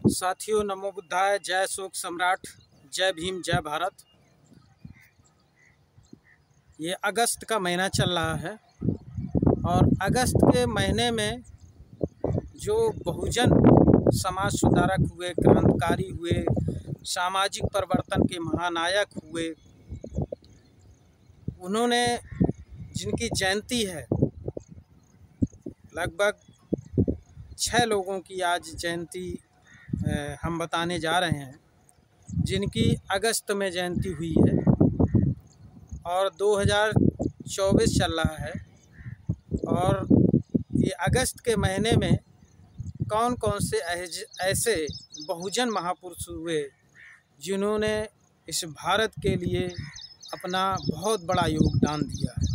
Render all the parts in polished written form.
साथियों, नमो बुद्धाय। जय शोक सम्राट, जय भीम, जय भारत। ये अगस्त का महीना चल रहा है और अगस्त के महीने में जो बहुजन समाज सुधारक हुए, क्रांतिकारी हुए, सामाजिक परिवर्तन के महानायक हुए, उन्होंने जिनकी जयंती है, लगभग 6 लोगों की आज जयंती हम बताने जा रहे हैं, जिनकी अगस्त में जयंती हुई है और 2024 चल रहा है। और ये अगस्त के महीने में कौन कौन से ऐसे बहुजन महापुरुष हुए जिन्होंने इस भारत के लिए अपना बहुत बड़ा योगदान दिया है।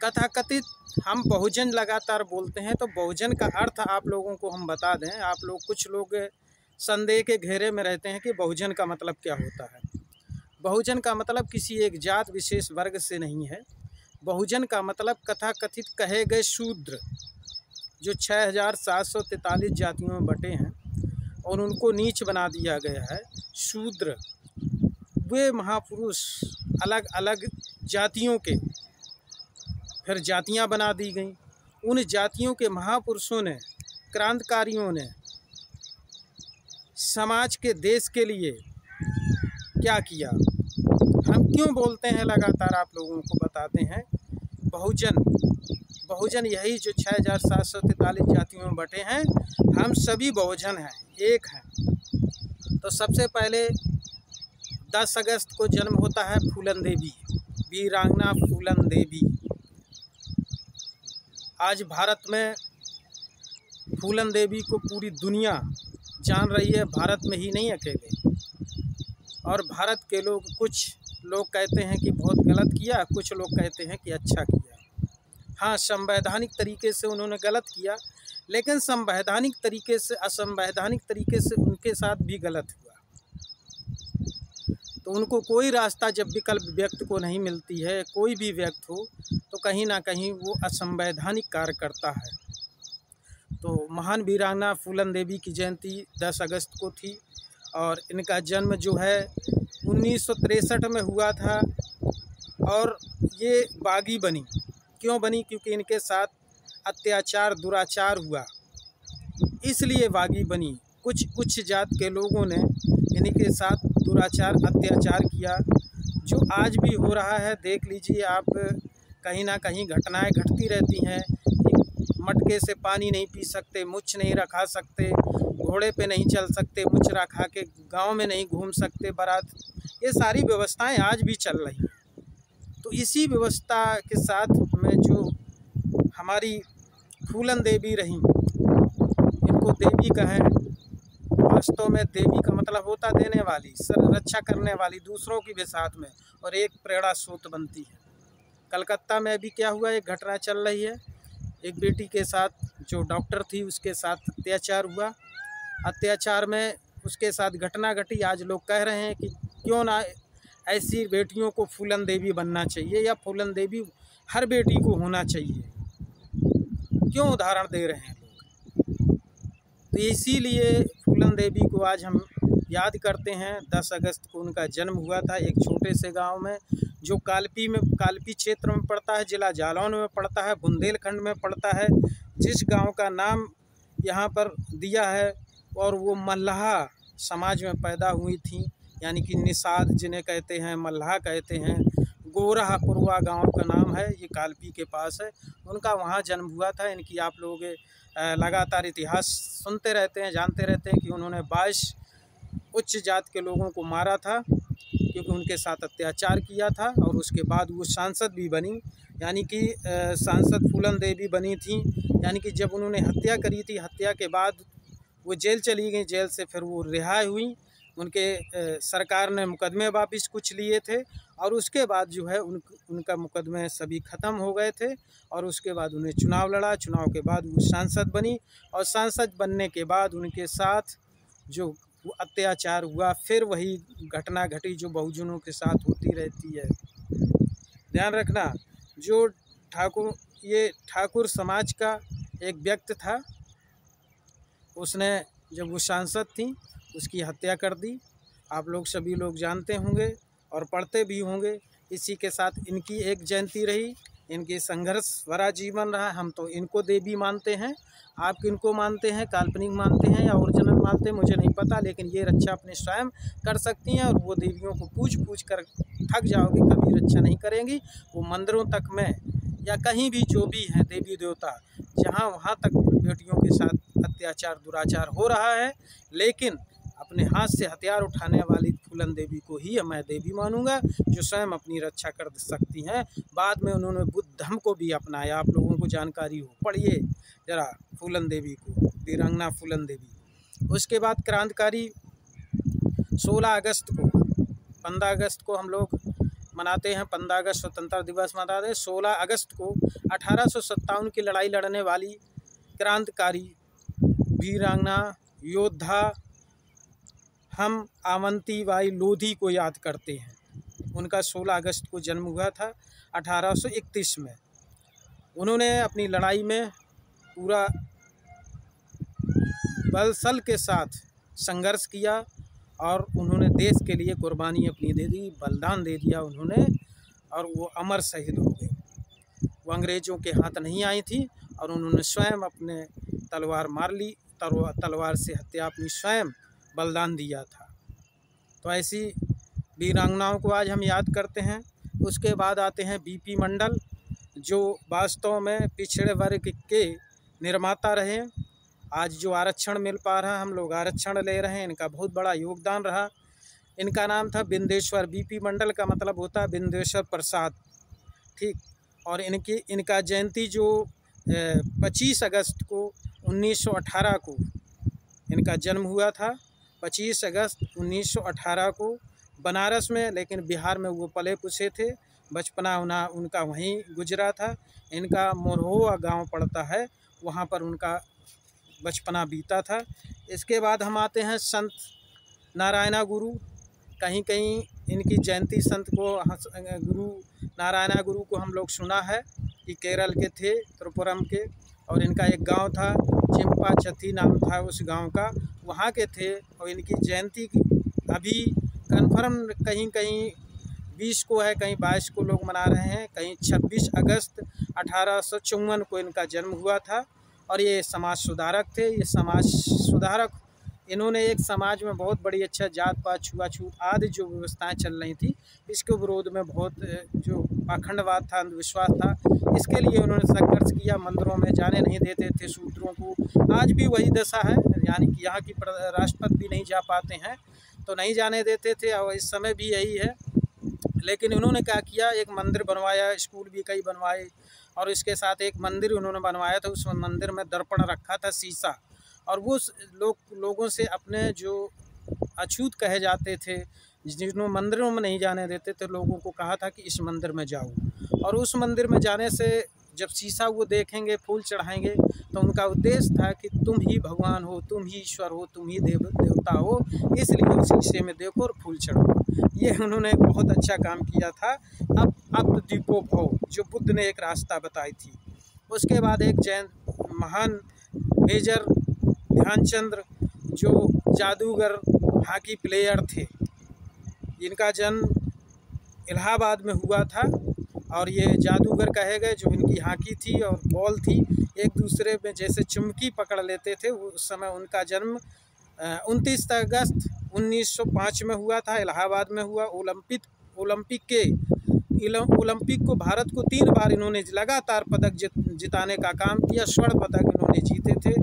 कथाकथित हम बहुजन लगातार बोलते हैं, तो बहुजन का अर्थ आप लोगों को हम बता दें। आप लोग कुछ लोग संदेह के घेरे में रहते हैं कि बहुजन का मतलब क्या होता है। बहुजन का मतलब किसी एक जात विशेष वर्ग से नहीं है। बहुजन का मतलब कथाकथित कहे गए शूद्र, जो 6743 जातियों में बटे हैं और उनको नीच बना दिया गया है। शूद्र वे महापुरुष अलग अलग जातियों के फिर जातियां बना दी गईं। उन जातियों के महापुरुषों ने, क्रांतिकारियों ने समाज के, देश के लिए क्या किया। हम क्यों बोलते हैं, लगातार आप लोगों को बताते हैं। बहुजन यही जो 6743 जातियों में बटे हैं, हम सभी बहुजन हैं, एक हैं। तो सबसे पहले 10 अगस्त को जन्म होता है फूलन देवी, वीरांगना फूलन देवी। आज भारत में फूलन देवी को पूरी दुनिया जान रही है, भारत में ही नहीं अकेले। और भारत के लोग, कुछ लोग कहते हैं कि बहुत गलत किया, कुछ लोग कहते हैं कि अच्छा किया। हाँ, संवैधानिक तरीके से उन्होंने गलत किया, लेकिन संवैधानिक तरीके से, असंवैधानिक तरीके से उनके साथ भी गलत हुआ। तो उनको कोई रास्ता, जब विकल्प व्यक्ति को नहीं मिलती है, कोई भी व्यक्ति हो, तो कहीं ना कहीं वो असंवैधानिक कार्य करता है। तो महान वीरांगना फूलन देवी की जयंती 10 अगस्त को थी और इनका जन्म जो है 1963 में हुआ था। और ये बागी बनी, क्यों बनी? क्योंकि इनके साथ अत्याचार, दुराचार हुआ, इसलिए बागी बनी। कुछ उच्च जात के लोगों ने इनके साथ दुराचार, अत्याचार किया, जो आज भी हो रहा है। देख लीजिए आप, कहीं ना कहीं घटनाएं घटती रहती हैं। मटके से पानी नहीं पी सकते, मुछ नहीं रखा सकते, घोड़े पे नहीं चल सकते, मुछ रखा के गांव में नहीं घूम सकते, बारात, ये सारी व्यवस्थाएं आज भी चल रही हैं। तो इसी व्यवस्था के साथ में जो हमारी फूलन देवी रहीं, इनको देवी कहें। वास्तव में देवी का मतलब होता देने वाली, रक्षा करने वाली, दूसरों की भी साथ में, और एक प्रेरणा स्रोत बनती है। कलकत्ता में भी क्या हुआ, एक घटना चल रही है। एक बेटी के साथ, जो डॉक्टर थी, उसके साथ अत्याचार हुआ। अत्याचार में उसके साथ घटना घटी। आज लोग कह रहे हैं कि क्यों ना ऐसी बेटियों को फूलन देवी बनना चाहिए, या फूलन देवी हर बेटी को होना चाहिए। क्यों उदाहरण दे रहे हैं लोग? तो इसीलिए फूलन देवी को आज हम याद करते हैं। 10 अगस्त को उनका जन्म हुआ था एक छोटे से गांव में, जो कालपी क्षेत्र में पड़ता है, जिला जालौन में पड़ता है, बुंदेलखंड में पड़ता है। जिस गांव का नाम यहाँ पर दिया है, और वो मल्लाह समाज में पैदा हुई थी, यानी कि निषाद जिन्हें कहते हैं, मल्लाह कहते हैं। गोराहपुरवा गांव का नाम है, ये कालपी के पास है। उनका वहाँ जन्म हुआ था। इनकी आप लोग लगातार इतिहास सुनते रहते हैं, जानते रहते हैं कि उन्होंने 22 उच्च जात के लोगों को मारा था, क्योंकि उनके साथ अत्याचार किया था। और उसके बाद वो सांसद भी बनी, यानी कि सांसद फूलन देवी बनी थी। यानी कि जब उन्होंने हत्या करी थी, हत्या के बाद वो जेल चली गई। जेल से फिर वो रिहाई हुई। उनके सरकार ने मुकदमे वापस कुछ लिए थे, और उसके बाद जो है उनका मुकदमे सभी ख़त्म हो गए थे। और उसके बाद उन्हें चुनाव लड़ा। चुनाव के बाद वो सांसद बनी, और सांसद बनने के बाद उनके साथ जो अत्याचार हुआ, फिर वही घटना घटी जो बहुजनों के साथ होती रहती है। ध्यान रखना, जो ठाकुर समाज का एक व्यक्ति था, उसने जब वो सांसद थी उसकी हत्या कर दी। आप लोग सभी लोग जानते होंगे और पढ़ते भी होंगे। इसी के साथ इनकी एक जयंती रही। इनकी संघर्ष भरा जीवन रहा। हम तो इनको देवी मानते हैं। आप किनको मानते हैं, काल्पनिक मानते हैं या ओरिजिनल मानते हैं, मुझे नहीं पता, लेकिन ये रक्षा अपने स्वयं कर सकती हैं और वो देवियों को पूछ कर थक जाओगे, कभी रक्षा नहीं करेंगी। वो मंदिरों तक में या कहीं भी जो भी हैं देवी देवता, जहाँ वहाँ तक बेटियों के साथ अत्याचार दुराचार हो रहा है, लेकिन अपने हाथ से हथियार उठाने वाली फूलन देवी को ही मैं देवी मानूंगा, जो स्वयं अपनी रक्षा कर सकती हैं। बाद में उन्होंने बुद्ध धर्म को भी अपनाया। आप लोगों को जानकारी हो, पढ़िए जरा फूलन देवी को, वीरांगना फूलन देवी। उसके बाद क्रांतिकारी 16 अगस्त को, 15 अगस्त को हम लोग मनाते हैं, 15 अगस्त स्वतंत्रता दिवस मनाते हैं। 16 अगस्त को 1857 की लड़ाई लड़ने वाली क्रांतिकारी वीरांगना योद्धा हम अवंती बाई लोधी को याद करते हैं। उनका 16 अगस्त को जन्म हुआ था 1831 में। उन्होंने अपनी लड़ाई में पूरा बलसल के साथ संघर्ष किया और उन्होंने देश के लिए कुर्बानी अपनी दे दी, बलिदान दे दिया उन्होंने, और वो अमर शहीद हो गए। वो अंग्रेज़ों के हाथ नहीं आई थी और उन्होंने स्वयं अपने तलवार मार ली, तलवार से हत्या अपनी स्वयं बलिदान दिया था। तो ऐसी वीरांगनाओं को आज हम याद करते हैं। उसके बाद आते हैं बीपी मंडल, जो वास्तव में पिछड़े वर्ग के निर्माता रहे। आज जो आरक्षण मिल पा रहा, हम लोग आरक्षण ले रहे हैं, इनका बहुत बड़ा योगदान रहा। इनका नाम था बिंदेश्वर। बीपी मंडल का मतलब होता है बिंदेश्वर प्रसाद, ठीक। और इनका जयंती जो 25 अगस्त को 1918 को इनका जन्म हुआ था। 25 अगस्त 1918 को बनारस में, लेकिन बिहार में वो पले पुसे थे। बचपना उनका वहीं गुजरा था। इनका मोरहुआ गांव पड़ता है, वहाँ पर उनका बचपना बीता था। इसके बाद हम आते हैं संत नारायणा गुरु। कहीं कहीं इनकी जयंती संत को, गुरु नारायणा गुरु को हम लोग सुना है कि केरल के थे, त्रिपुरम के, और इनका एक गांव था चिंपा चथी नाम था उस गांव का, वहाँ के थे। और इनकी जयंती अभी कन्फर्म कहीं कहीं 20 को है, कहीं 22 को लोग मना रहे हैं, कहीं 26 अगस्त 1854 को इनका जन्म हुआ था। और ये समाज सुधारक थे। ये समाज सुधारक, इन्होंने एक समाज में बहुत बड़ी अच्छा जात पात छुआछूत आदि जो व्यवस्थाएं चल रही थी, इसके विरोध में बहुत जो पाखंडवाद था, अंधविश्वास था, इसके लिए उन्होंने संघर्ष किया। मंदिरों में जाने नहीं देते थे शूद्रों को। आज भी वही दशा है, यानी कि यहाँ की राष्ट्रपति भी नहीं जा पाते हैं, तो नहीं जाने देते थे, और इस समय भी यही है। लेकिन उन्होंने क्या किया, एक मंदिर बनवाया, स्कूल भी कई बनवाए, और इसके साथ एक मंदिर उन्होंने बनवाया था। उस मंदिर में दर्पण रखा था शीशा, और वो लोगों से अपने जो अछूत कहे जाते थे, जिन्होंने मंदिरों में नहीं जाने देते थे, लोगों को कहा था कि इस मंदिर में जाओ। और उस मंदिर में जाने से जब शीशा वो देखेंगे, फूल चढ़ाएंगे, तो उनका उद्देश्य था कि तुम ही भगवान हो, तुम ही ईश्वर हो, तुम ही देवता हो, इसलिए उस शीशे में देखो और फूल चढ़ाओ। ये उन्होंने एक बहुत अच्छा काम किया था। अब दीपो भव, जो बुद्ध ने एक रास्ता बताई थी। उसके बाद एक जैन महान मेजर ध्यानचंद्र, जो जादूगर हॉकी प्लेयर थे, इनका जन्म इलाहाबाद में हुआ था। और ये जादूगर कहे गए, जो इनकी हॉकी थी और बॉल थी, एक दूसरे में जैसे चुमकी पकड़ लेते थे। उस समय उनका जन्म 29 अगस्त 1905 में हुआ था, इलाहाबाद में हुआ। ओलंपिक को भारत को 3 बार इन्होंने लगातार पदक जिताने का काम किया। स्वर्ण पदक इन्होंने जीते थे,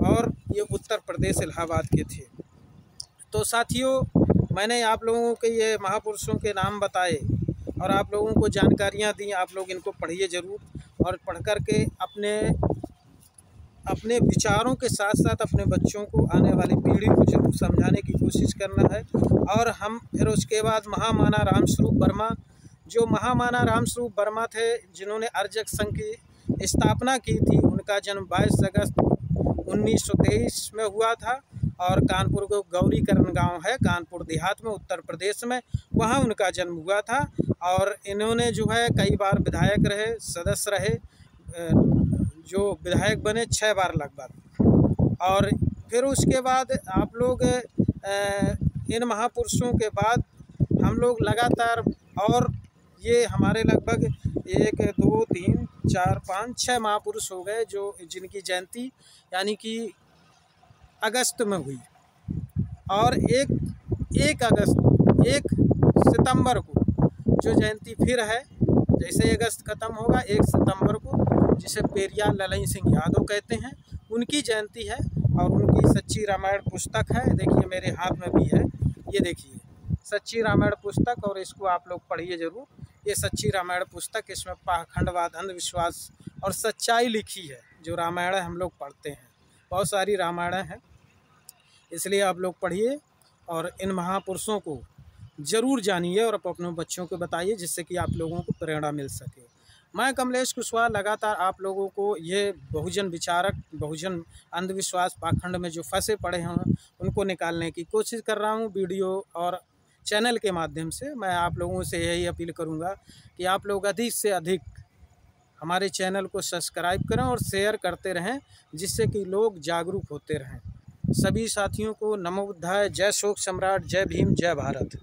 और ये उत्तर प्रदेश इलाहाबाद के थे। तो साथियों, मैंने आप लोगों के ये महापुरुषों के नाम बताए और आप लोगों को जानकारियाँ दी। आप लोग इनको पढ़िए ज़रूर, और पढ़ कर के अपने विचारों के साथ साथ अपने बच्चों को, आने वाली पीढ़ी को जरूर समझाने की कोशिश करना है। और हम फिर उसके बाद महामाना रामस्वरूप वर्मा, जो महामाना रामस्वरूप वर्मा थे, जिन्होंने अर्जक संघ की स्थापना की थी, उनका जन्म 22 अगस्त 1923 में हुआ था। और कानपुर को गौरीकरण गांव है, कानपुर देहात में, उत्तर प्रदेश में, वहां उनका जन्म हुआ था। और इन्होंने जो है कई बार विधायक रहे, सदस्य रहे, जो विधायक बने 6 बार लगभग। और फिर उसके बाद आप लोग इन महापुरुषों के बाद हम लोग लगातार, और ये हमारे लगभग 1 2 3 4 5 6 महापुरुष हो गए जो जिनकी जयंती यानी कि अगस्त में हुई। और 1 सितंबर को जो जयंती फिर है, जैसे अगस्त ख़त्म होगा 1 सितंबर को, जिसे पेरियार ललई सिंह यादव कहते हैं, उनकी जयंती है। और उनकी सच्ची रामायण पुस्तक है, देखिए मेरे हाथ में भी है, ये देखिए सच्ची रामायण पुस्तक, और इसको आप लोग पढ़िए ज़रूर। ये सच्ची रामायण पुस्तक, इसमें पाखंडवाद, अंधविश्वास और सच्चाई लिखी है। जो रामायण हम लोग पढ़ते हैं, बहुत सारी रामायण हैं, इसलिए आप लोग पढ़िए और इन महापुरुषों को ज़रूर जानिए और अपने बच्चों को बताइए, जिससे कि आप लोगों को प्रेरणा मिल सके। मैं कमलेश कुशवाहा लगातार आप लोगों को ये बहुजन विचारक, बहुजन अंधविश्वास पाखंड में जो फंसे पड़े हैं उनको निकालने की कोशिश कर रहा हूँ वीडियो और चैनल के माध्यम से। मैं आप लोगों से यही अपील करूँगा कि आप लोग अधिक से अधिक हमारे चैनल को सब्सक्राइब करें और शेयर करते रहें, जिससे कि लोग जागरूक होते रहें। सभी साथियों को नमो बुद्धाय, जय शोक सम्राट, जय भीम, जय भारत।